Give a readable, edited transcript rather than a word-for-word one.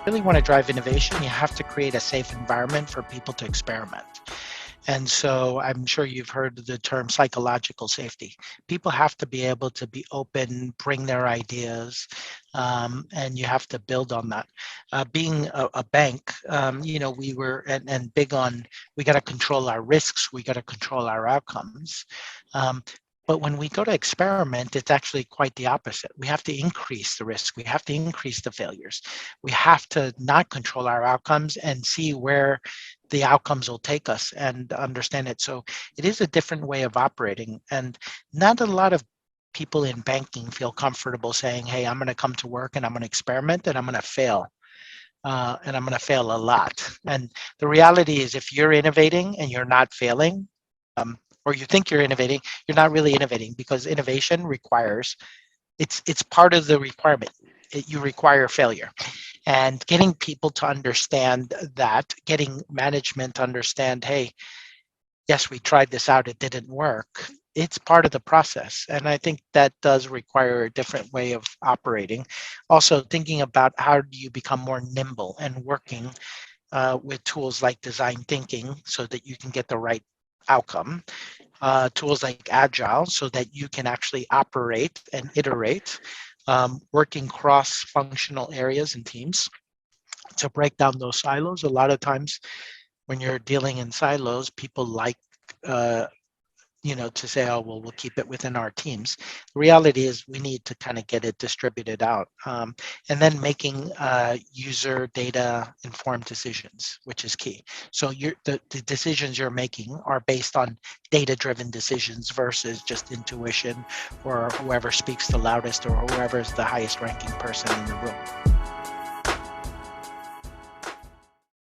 Really want to drive innovation, you have to create a safe environment for people to experiment. And so I'm sure you've heard the term psychological safety. People have to be able to be open, bring their ideas, and you have to build on that. Being a bank, we were and big on we got to control our risks, we got to control our outcomes. Um, but when we go to experiment, it's actually quite the opposite. We have to increase the risk. We have to increase the failures. We have to not control our outcomes and see where the outcomes will take us and understand it. So it is a different way of operating. And not a lot of people in banking feel comfortable saying, hey, I'm going to come to work and I'm going to experiment and I'm going to fail. And I'm going to fail a lot. And the reality is, if you're innovating and you're not failing, or you think you're innovating, you're not really innovating, because innovation requires it's part of the requirement. You require failure, and getting people to understand that, getting management to understand, hey, yes, we tried this out, it didn't work. It's part of the process. And I think that does require a different way of operating. Also, thinking about how do you become more nimble and working with tools like design thinking so that you can get the right outcome, tools like Agile so that you can actually operate and iterate, working cross functional areas and teams to break down those silos. A lot of times when you're dealing in silos, people like, uh, to say, oh, well, we'll keep it within our teams. The reality is we need to kind of get it distributed out. And then making user data informed decisions, which is key. So the decisions you're making are based on data driven decisions versus just intuition or whoever speaks the loudest or whoever is the highest ranking person in the room.